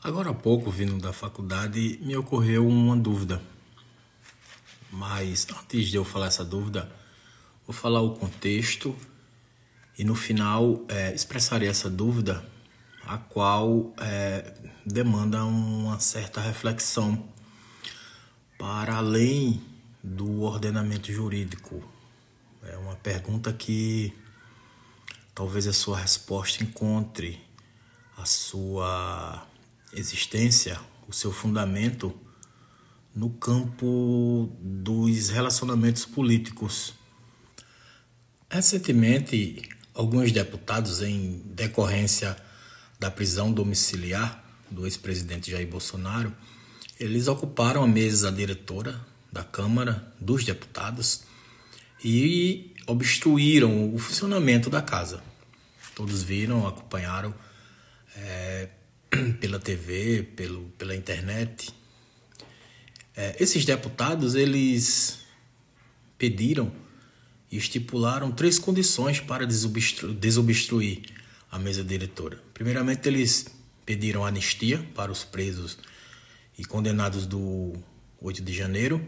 Agora há pouco, vindo da faculdade, me ocorreu uma dúvida. Mas antes de eu falar essa dúvida, vou falar o contexto e no final expressarei essa dúvida, a qual demanda uma certa reflexão para além do ordenamento jurídico. É uma pergunta que talvez a sua resposta encontre a sua existência, o seu fundamento no campo dos relacionamentos políticos. Recentemente, alguns deputados, em decorrência da prisão domiciliar do ex-presidente Jair Bolsonaro, eles ocuparam a mesa diretora da Câmara dos Deputados e obstruíram o funcionamento da casa. Todos viram, acompanharam pela TV, pela internet. Esses deputados, eles pediram e estipularam 3 condições para desobstruir a mesa diretora. Primeiramente, eles pediram anistia para os presos e condenados do 8 de janeiro,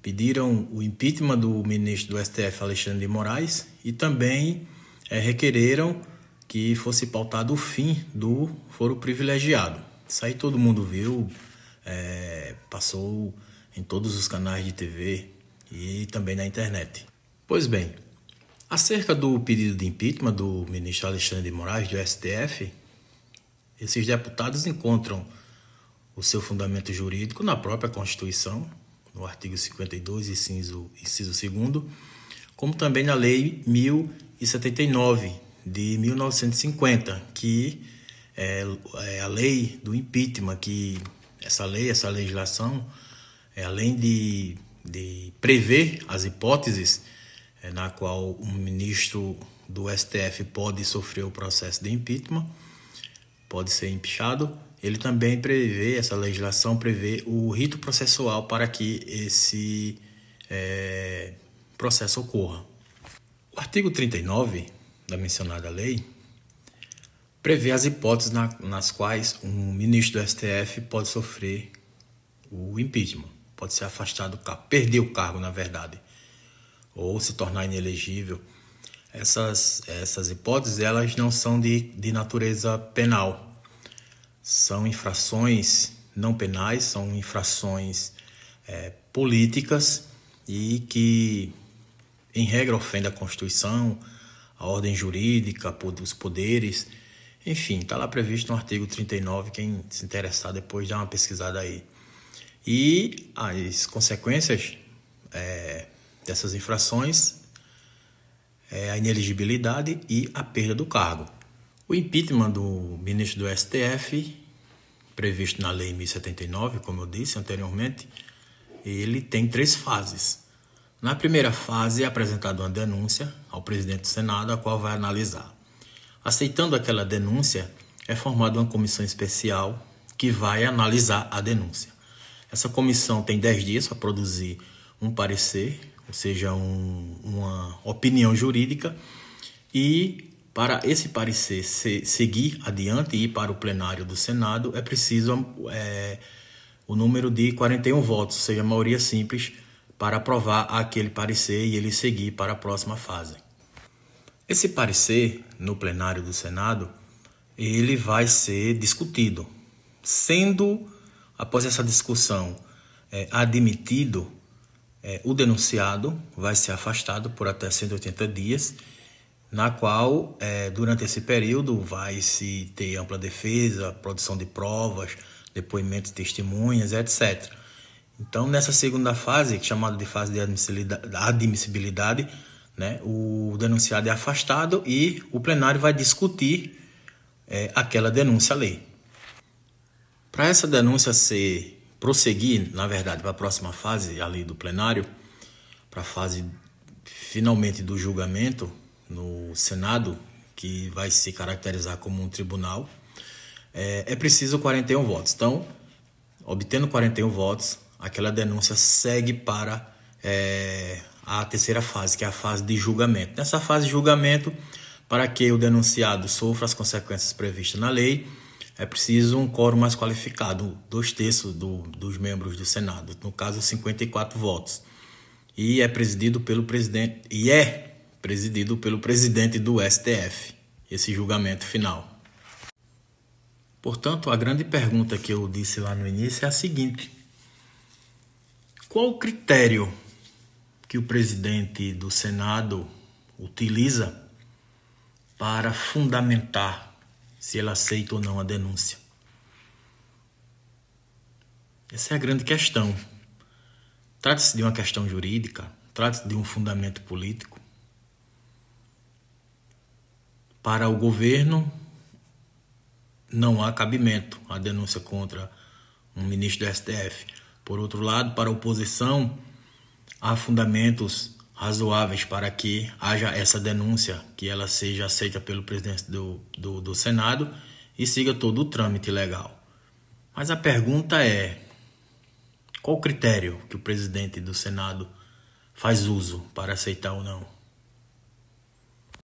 pediram o impeachment do ministro do STF, Alexandre de Moraes, e também requereram que fosse pautado o fim do foro privilegiado. Isso aí todo mundo viu, passou em todos os canais de TV e também na internet. Pois bem, acerca do pedido de impeachment do ministro Alexandre de Moraes, do STF, esses deputados encontram o seu fundamento jurídico na própria Constituição, no artigo 52, inciso 2º, como também na Lei 1079, de 1950, que é a lei do impeachment, que essa legislação, além de prever as hipóteses na qual um ministro do STF pode sofrer o processo de impeachment, pode ser impeachado, ele também prevê, essa legislação prevê o rito processual para que esse processo ocorra. O artigo 39 da mencionada lei prevê as hipóteses nas quais um ministro do STF pode sofrer o impeachment, pode ser afastado do cargo, perder o cargo, na verdade, ou se tornar inelegível. Essas hipóteses, elas não são de natureza penal, são infrações não penais, são infrações políticas e que, em regra, ofendem a Constituição, a ordem jurídica, os poderes, enfim, está lá previsto no artigo 39, quem se interessar depois dá uma pesquisada aí. E as consequências dessas infrações é a inelegibilidade e a perda do cargo. O impeachment do ministro do STF, previsto na Lei 1079, como eu disse anteriormente, ele tem 3 fases. Na primeira fase é apresentada uma denúncia ao presidente do Senado, a qual vai analisar. Aceitando aquela denúncia, é formada uma comissão especial que vai analisar a denúncia. Essa comissão tem 10 dias para produzir um parecer, ou seja, uma opinião jurídica, e para esse parecer seguir adiante e ir para o plenário do Senado, é preciso o número de 41 votos, ou seja, a maioria simples, para aprovar aquele parecer e ele seguir para a próxima fase. Esse parecer, no plenário do Senado, ele vai ser discutido. Sendo, após essa discussão, admitido, o denunciado vai ser afastado por até 180 dias, na qual, durante esse período, vai-se ter ampla defesa, produção de provas, depoimentos, testemunhas, etc. Então, nessa segunda fase, chamada de fase de admissibilidade, o denunciado é afastado e o plenário vai discutir aquela denúncia à lei. Para essa denúncia prosseguir, na verdade, para a próxima fase ali do plenário, para a fase finalmente do julgamento no Senado, que vai se caracterizar como um tribunal, é preciso 41 votos. Então, obtendo 41 votos, aquela denúncia segue para a terceira fase, que é a fase de julgamento. Nessa fase de julgamento, para que o denunciado sofra as consequências previstas na lei, é preciso um quórum mais qualificado, 2/3 dos membros do Senado, no caso 54 votos. E é presidido pelo presidente do STF, esse julgamento final. Portanto, a grande pergunta que eu disse lá no início é a seguinte: qual o critério que o presidente do Senado utiliza para fundamentar se ele aceita ou não a denúncia? Essa é a grande questão. Trata-se de uma questão jurídica? Trata-se de um fundamento político? Para o governo, não há cabimento à denúncia contra um ministro do STF. Por outro lado, para a oposição, há fundamentos razoáveis para que haja essa denúncia, que ela seja aceita pelo presidente do Senado e siga todo o trâmite legal. Mas a pergunta é: qual o critério que o presidente do Senado faz uso para aceitar ou não?